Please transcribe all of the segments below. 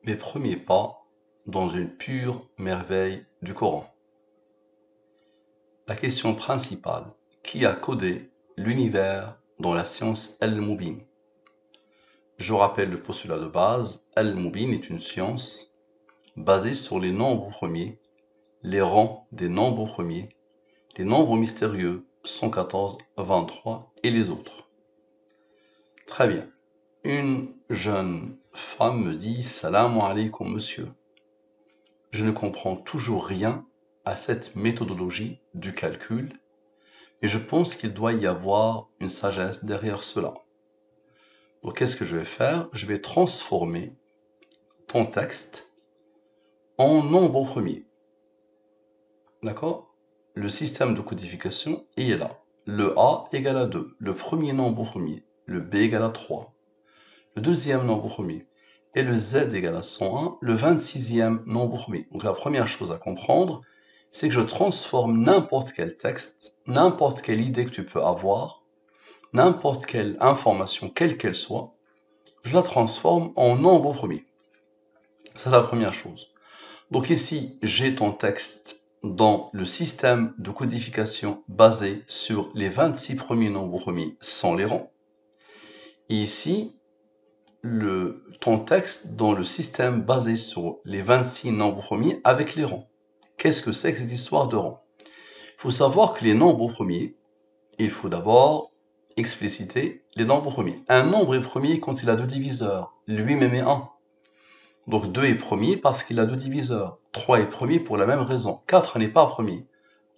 Mes premiers pas dans une pure merveille du Coran. La question principale, qui a codé l'univers dans la science Al-Mubin? Je rappelle le postulat de base, Al-Mubin est une science basée sur les nombres premiers, les rangs des nombres premiers, les nombres mystérieux 114, 23 et les autres. Très bien. Une jeune femme me dit « Salam alaykoum monsieur ». Je ne comprends toujours rien à cette méthodologie du calcul, et je pense qu'il doit y avoir une sagesse derrière cela. Donc qu'est-ce que je vais faire? Je vais transformer ton texte en nombre premier. D'accord? Le système de codification est là. Le A égale à 2, le premier nombre premier. Le B égale à 3, le deuxième nombre premier. Et le Z égale à 101, le 26e nombre premier. Donc la première chose à comprendre, c'est que je transforme n'importe quel texte, n'importe quelle idée que tu peux avoir, n'importe quelle information, quelle qu'elle soit, je la transforme en nombre premier. C'est la première chose. Donc ici, j'ai ton texte dans le système de codification basé sur les 26 premiers nombres premiers sans les rangs. Et ici, ton texte dans le système basé sur les 26 nombres premiers avec les rangs. Qu'est-ce que c'est que cette histoire de rangs? Il faut savoir que les nombres premiers, il faut d'abord expliciter les nombres premiers. Un nombre est premier quand il a deux diviseurs, lui-même est 1. Donc 2 est premier parce qu'il a deux diviseurs. 3 est premier pour la même raison. 4 n'est pas premier.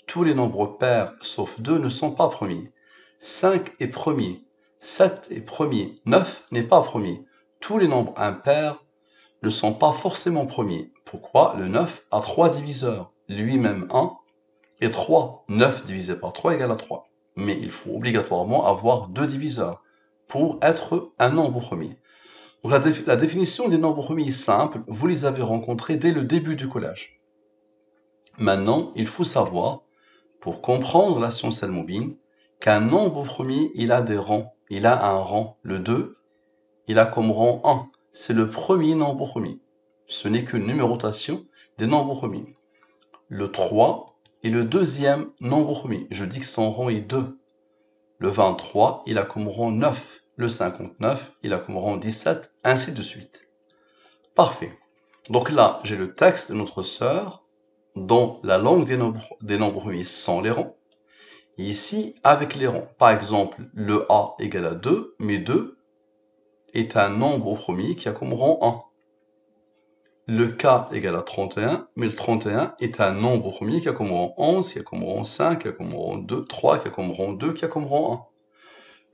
Tous les nombres pairs sauf 2 ne sont pas premiers. 5 est premier. 7 est premier. 9 n'est pas premier. Tous les nombres impairs ne sont pas forcément premiers. Pourquoi? Le 9 a 3 diviseurs, lui-même 1, et 3. 9 divisé par 3 égale à 3. Mais il faut obligatoirement avoir deux diviseurs pour être un nombre premier. Donc la définition des nombres premiers est simple, vous les avez rencontrés dès le début du collège. Maintenant, il faut savoir, pour comprendre la science Al-Mubin, qu'un nombre premier, il a des rangs. Il a un rang, le 2, il a comme rang 1. C'est le premier nombre premier. Ce n'est qu'une numérotation des nombres premiers. Le 3 est le deuxième nombre premier. Je dis que son rang est 2. Le 23, il a comme rang 9. Le 59, il a comme rang 17, ainsi de suite. Parfait. Donc là, j'ai le texte de notre sœur dans la langue des nombres premiers sans les rangs. Et ici, avec les rangs. Par exemple, le A égale à 2, mais 2 est un nombre premier qui a comme rang 1. Le K égale à 31, mais le 31 est un nombre premier qui a comme rang 11, qui a comme rang 5, qui a comme rang 2, 3, qui a comme rang 2, qui a comme rang 1.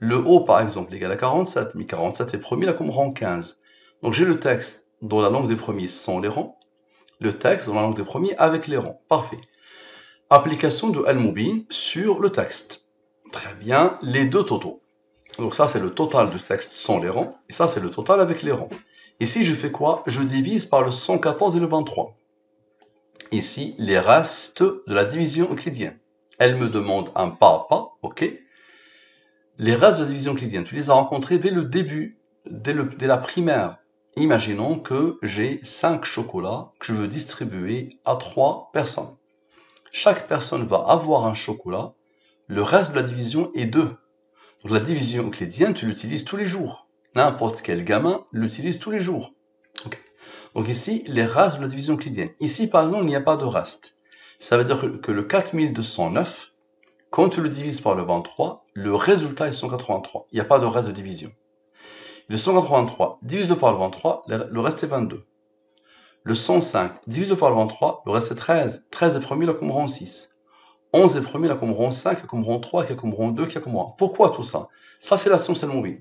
Le O, par exemple, égale à 47, mais 47 est premier, il a comme rang 15. Donc j'ai le texte dans la langue des premiers sans les rangs, le texte dans la langue des premiers avec les rangs. Parfait. Application de Al-Mubin sur le texte. Très bien, les deux totaux. Donc ça, c'est le total du texte sans les rangs, et ça, c'est le total avec les rangs. Ici, je fais quoi? Je divise par le 114 et le 23. Ici, les restes de la division euclidienne. Elle me demande un pas à pas, ok? Les restes de la division euclidienne, tu les as rencontrés dès le début, dès la primaire. Imaginons que j'ai 5 chocolats que je veux distribuer à 3 personnes. Chaque personne va avoir un chocolat. Le reste de la division est 2. Donc la division euclidienne, tu l'utilises tous les jours. N'importe quel gamin l'utilise tous les jours. Okay. Donc ici, les restes de la division euclidienne. Ici, par exemple, il n'y a pas de reste. Ça veut dire que le 4209, quand tu le divises par le 23, le résultat est 183. Il n'y a pas de reste de division. Le 183 divisé par le 23, le reste est 22. Le 105 divisé par le 23, le reste est 13. 13 est premier, là comme rang 6. 11 est premier, là comme rang 5, là comme rang 3, qui a comme rang 2, qui a comme rang 1. Pourquoi tout ça? Ça, c'est la science Al-Mubin.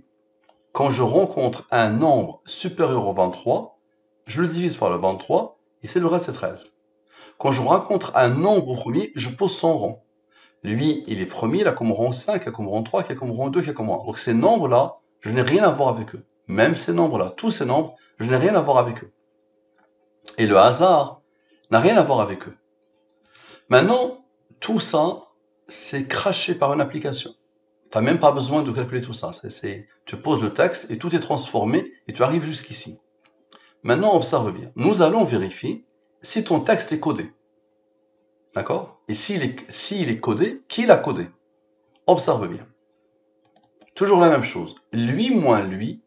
Quand je rencontre un nombre supérieur au 23, je le divise par le 23, et c'est le reste est 13. Quand je rencontre un nombre premier, je pose son rang. Lui, il est premier, il a comme rang 5, il a comme rang 3, il a comme rang 2, il a comme rang 1. Donc ces nombres-là, je n'ai rien à voir avec eux. Même ces nombres-là, tous ces nombres, je n'ai rien à voir avec eux. Et le hasard n'a rien à voir avec eux. Maintenant, tout ça, c'est craché par une application. Tu n'as même pas besoin de calculer tout ça. Tu poses le texte et tout est transformé et tu arrives jusqu'ici. Maintenant, observe bien. Nous allons vérifier si ton texte est codé. D'accord? Et s'il est codé, qui l'a codé? Observe bien. Toujours la même chose. Lui moins lui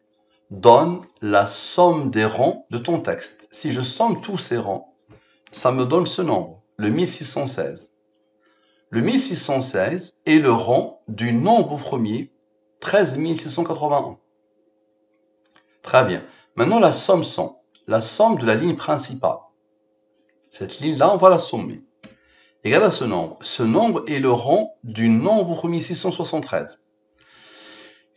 donne la somme des rangs de ton texte. Si je somme tous ces rangs, ça me donne ce nombre, le 1616. Le 1616 est le rang du nombre premier, 13 681. Très bien. Maintenant, la somme 100, la somme de la ligne principale. Cette ligne-là, on va la sommer. Égale à ce nombre. Ce nombre est le rang du nombre premier 673.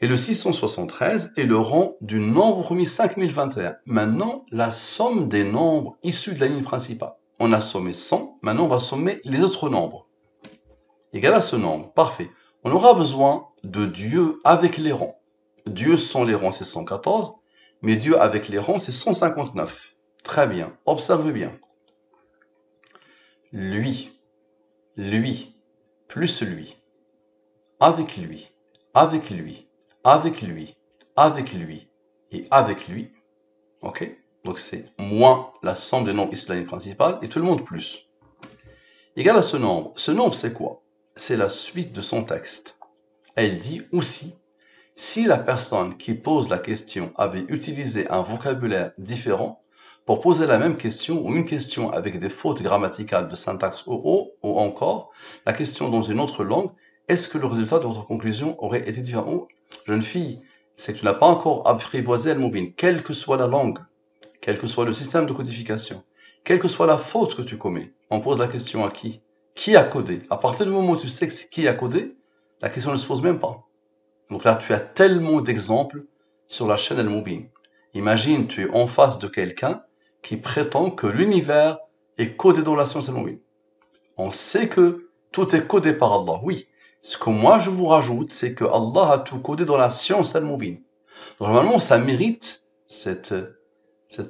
Et le 673 est le rang du nombre premier 5021. Maintenant, la somme des nombres issus de la ligne principale. On a sommé 100, maintenant on va sommer les autres nombres. Égal à ce nombre, parfait. On aura besoin de Dieu avec les rangs. Dieu sans les rangs, c'est 114, mais Dieu avec les rangs, c'est 159. Très bien, observe bien. Lui, plus lui, avec lui, avec lui, avec lui, avec lui et avec lui. Ok? Donc c'est moins la somme des nombres issus de la ligne principale et tout le monde plus. Égal à ce nombre. Ce nombre, c'est quoi? C'est la suite de son texte. Elle dit aussi, si la personne qui pose la question avait utilisé un vocabulaire différent pour poser la même question ou une question avec des fautes grammaticales de syntaxe ou encore la question dans une autre langue, est-ce que le résultat de votre conclusion aurait été différent? Oh, jeune fille, c'est que tu n'as pas encore apprivoisé Al-Mubin, quelle que soit la langue, quel que soit le système de codification, quelle que soit la faute que tu commets, on pose la question à qui? Qui a codé? À partir du moment où tu sais qui a codé, la question ne se pose même pas. Donc là, tu as tellement d'exemples sur la chaîne Al-Mubin. Imagine, tu es en face de quelqu'un qui prétend que l'univers est codé dans la science Al-Mubin. On sait que tout est codé par Allah, oui. Ce que moi je vous rajoute, c'est que Allah a tout codé dans la science Al-Mubin. Normalement, ça mérite, cette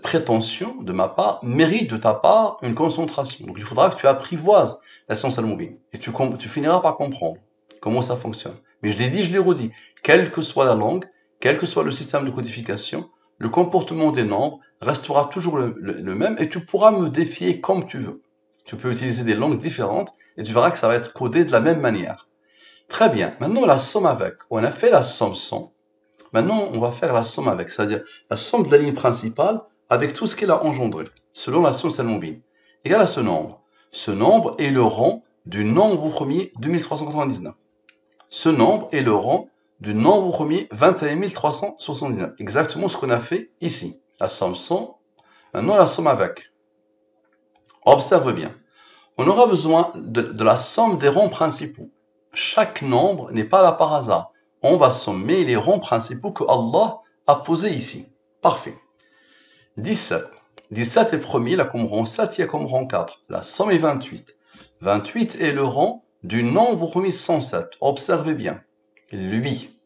prétention de ma part, mérite de ta part une concentration. Donc il faudra que tu apprivoises la science Al-Mubin. Et tu finiras par comprendre comment ça fonctionne. Mais je l'ai dit, je l'ai redit. Quelle que soit la langue, quel que soit le système de codification, le comportement des nombres restera toujours le même et tu pourras me défier comme tu veux. Tu peux utiliser des langues différentes et tu verras que ça va être codé de la même manière. Très bien. Maintenant, la somme avec. On a fait la somme sans. Maintenant, on va faire la somme avec, c'est-à-dire la somme de la ligne principale avec tout ce qu'elle a engendré, selon la science Al-Mubin. Égal à ce nombre. Ce nombre est le rang du nombre premier 2399. Ce nombre est le rang du nombre premier 21 379. Exactement ce qu'on a fait ici. La somme sans, maintenant la somme avec. Observe bien. On aura besoin de la somme des rangs principaux. Chaque nombre n'est pas là par hasard. On va sommer les rangs principaux que Allah a posés ici. Parfait. 17. 17 est premier, il a comme rang 7, il y a comme rang 4. La somme est 28. 28 est le rang du nombre premier 107. Observez bien. Lui.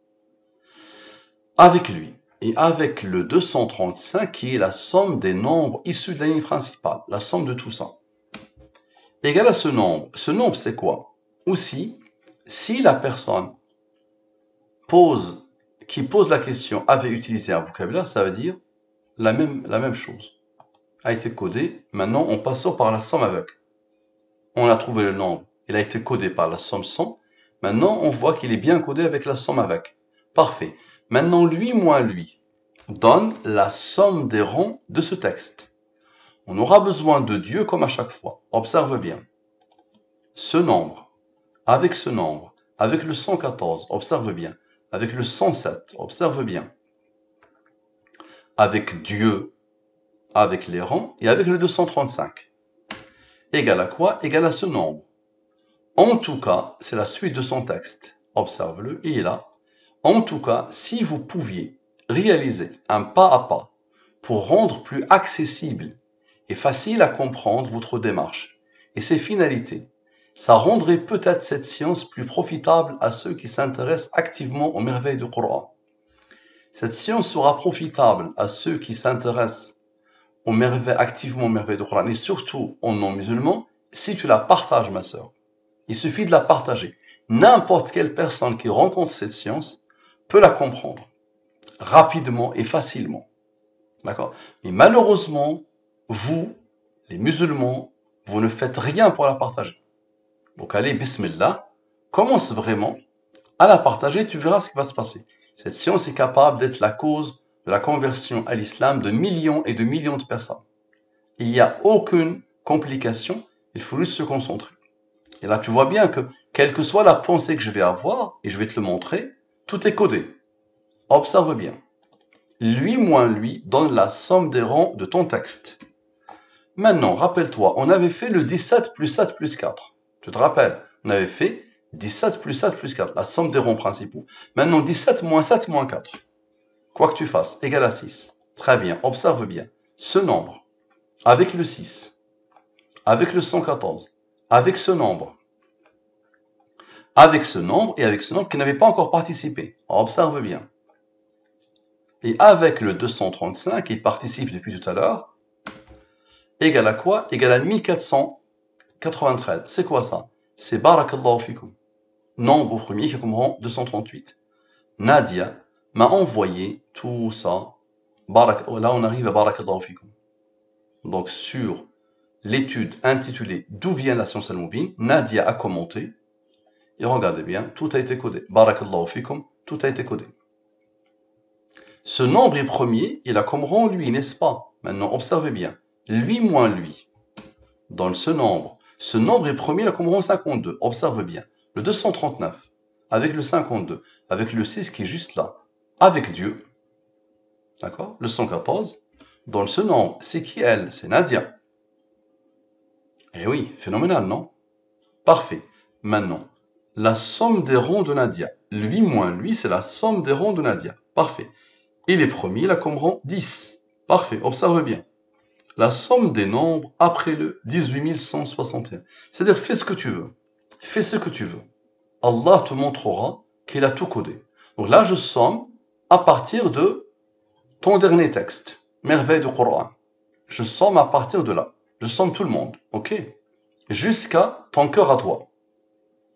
Avec lui. Et avec le 235 qui est la somme des nombres issus de la ligne principale. La somme de tout ça. Égal à ce nombre. Ce nombre, c'est quoi? Aussi, si la personne qui pose la question avait utilisé un vocabulaire, ça veut dire la même chose. A été codé. Maintenant, on passe par la somme avec. On a trouvé le nombre. Il a été codé par la somme sans. Maintenant, on voit qu'il est bien codé avec la somme avec. Parfait. Maintenant, lui moins lui donne la somme des rangs de ce texte. On aura besoin de Dieu comme à chaque fois. Observe bien. Ce nombre, avec le 114, observe bien. Avec le 107, observe bien. Avec Dieu, avec les rangs et avec le 235. Égal à quoi? Égal à ce nombre. En tout cas, c'est la suite de son texte. Observe-le, il est là. En tout cas, si vous pouviez réaliser un pas à pas pour rendre plus accessible et facile à comprendre votre démarche et ses finalités, ça rendrait peut-être cette science plus profitable à ceux qui s'intéressent activement aux merveilles du Coran. Cette science sera profitable à ceux qui s'intéressent activement aux merveilles du Coran et surtout aux non-musulmans si tu la partages, ma sœur. Il suffit de la partager. N'importe quelle personne qui rencontre cette science peut la comprendre rapidement et facilement. D'accord? Mais malheureusement, vous, les musulmans, vous ne faites rien pour la partager. Donc allez, bismillah, commence vraiment à la partager, tu verras ce qui va se passer. Cette science est capable d'être la cause de la conversion à l'islam de millions et de millions de personnes. Il n'y a aucune complication, il faut juste se concentrer. Et là, tu vois bien que, quelle que soit la pensée que je vais avoir, et je vais te le montrer, tout est codé. Observe bien. Lui moins lui donne la somme des rangs de ton texte. Maintenant, rappelle-toi, on avait fait le 17 plus 7 plus 4. Tu te rappelles? On avait fait 17 plus 7 plus 4, la somme des rangs principaux. Maintenant, 17 moins 7 moins 4. Quoi que tu fasses, égal à 6. Très bien, observe bien. Ce nombre, avec le 6, avec le 114, avec ce nombre et avec ce nombre qui n'avait pas encore participé. Observe bien. Et avec le 235 qui participe depuis tout à l'heure, égal à quoi? Égal à 1493. C'est quoi ça? C'est Barakallahu fikum. Nombre premier qui comprend 238. Nadia m'a envoyé tout ça. Là, on arrive à Barakallahu fikum. Donc, sur l'étude intitulée D'où vient la science al-Mubin, Nadia a commenté. Et regardez bien, tout a été codé. Barakallahu fikum, tout a été codé. Ce nombre est premier, il a comme rang lui, n'est-ce pas? Maintenant, observez bien. Lui moins lui. Dans ce nombre est premier, il a comme rang 52. Observe bien. Le 239, avec le 52, avec le 6 qui est juste là, avec Dieu. D'accord? Le 114. Dans ce nombre, c'est qui elle? C'est Nadia. Eh oui, phénoménal, non? Parfait. Maintenant, la somme des rangs de Nadia. Lui moins lui, c'est la somme des rangs de Nadia. Parfait. Il est premier, il a comme rang 10. Parfait, observe bien. La somme des nombres après le 18161. C'est-à-dire, fais ce que tu veux. Fais ce que tu veux. Allah te montrera qu'il a tout codé. Donc là, je somme à partir de ton dernier texte. Merveille du Coran. Je somme à partir de là. Je somme tout le monde. Ok? Jusqu'à ton cœur à toi.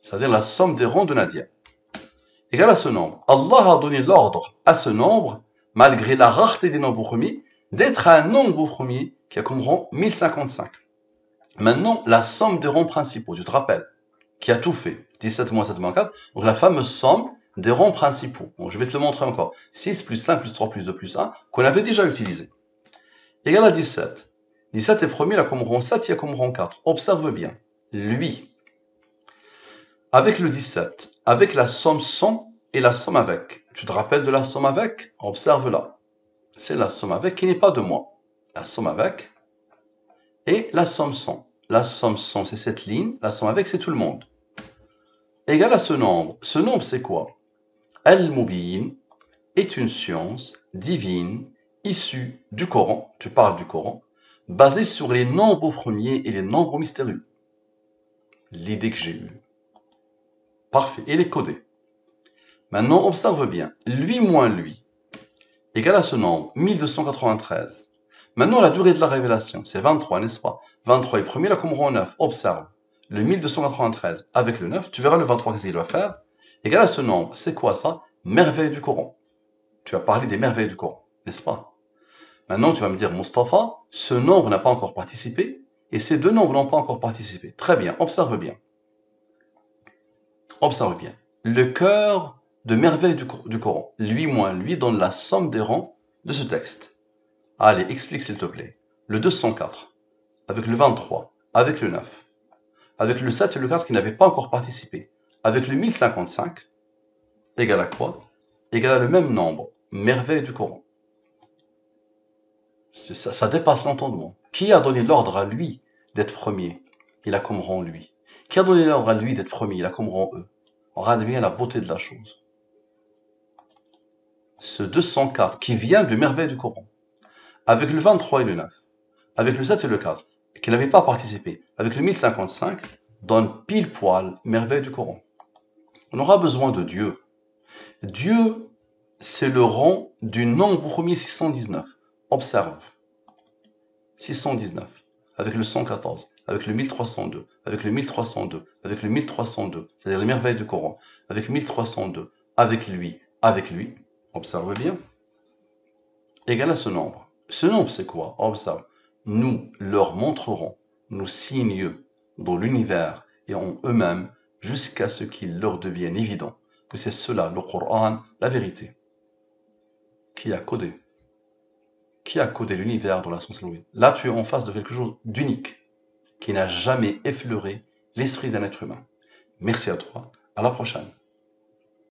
C'est-à-dire la somme des rangs de Nadia. Égal à ce nombre. Allah a donné l'ordre à ce nombre, malgré la rareté des nombres premiers, d'être un nombre premier qui a comme rang 1055. Maintenant, la somme des rangs principaux, tu te rappelles, qui a tout fait, 17 moins 7 moins 4, donc la fameuse somme des rangs principaux. Bon, je vais te le montrer encore. 6 plus 5 plus 3 plus 2 plus 1, qu'on avait déjà utilisé. Égal à 17. 17 est premier, il a comme rang 7, il a comme rang 4. Observe bien. Lui, avec le 17, avec la somme sans et la somme avec. Tu te rappelles de la somme avec? Observe là. C'est la somme avec qui n'est pas de moi. La somme avec et la somme sans. La somme sans, c'est cette ligne. La somme avec, c'est tout le monde. Égal à ce nombre. Ce nombre, c'est quoi? Al-Mubin est une science divine issue du Coran. Tu parles du Coran. Basée sur les nombres premiers et les nombres mystérieux. L'idée que j'ai eue. Parfait. Il est codé. Maintenant, observe bien. Lui moins lui égale à ce nombre, 1293. Maintenant, la durée de la révélation, c'est 23, n'est-ce pas? 23 est premier, là, comme rang 9. Observe. Le 1293 avec le 9, tu verras le 23, qu'est-ce qu'il va faire? Égal à ce nombre. C'est quoi ça? Merveille du Coran. Tu as parlé des merveilles du Coran, n'est-ce pas? Maintenant, tu vas me dire, Mustapha, ce nombre n'a pas encore participé, et ces deux nombres n'ont pas encore participé. Très bien, observe bien. Observe bien. Le cœur de merveille du Coran, lui moins lui, donne la somme des rangs de ce texte. Allez, explique s'il te plaît. Le 204, avec le 23, avec le 9, avec le 7 et le 4 qui n'avaient pas encore participé, avec le 1055, égal à quoi? Égal à le même nombre, merveille du Coran. Ça dépasse l'entendement. Qui a donné l'ordre à lui d'être premier? Il a comme rang lui. Qui a donné l'ordre à lui d'être premier? Il a comme rang eux. On regarde bien la beauté de la chose. Ce 204 qui vient de merveille du Coran, avec le 23 et le 9, avec le 7 et le 4, qui n'avaient pas participé, avec le 1055, donne pile poil merveille du Coran. On aura besoin de Dieu. Dieu, c'est le rang du nombre premier 619. Observe. 619, avec le 114, avec le 1302, avec le 1302, avec le 1302, c'est-à-dire les merveilles du Coran, avec 1302, avec lui, observe bien, égal à ce nombre. Ce nombre, c'est quoi? Observe. Nous leur montrerons nos signes dans l'univers et en eux-mêmes jusqu'à ce qu'il leur devienne évident que c'est cela, le Coran, la vérité. Qui a codé? Qui a codé l'univers dans la science logique? Là, tu es en face de quelque chose d'unique, qui n'a jamais effleuré l'esprit d'un être humain. Merci à toi, à la prochaine.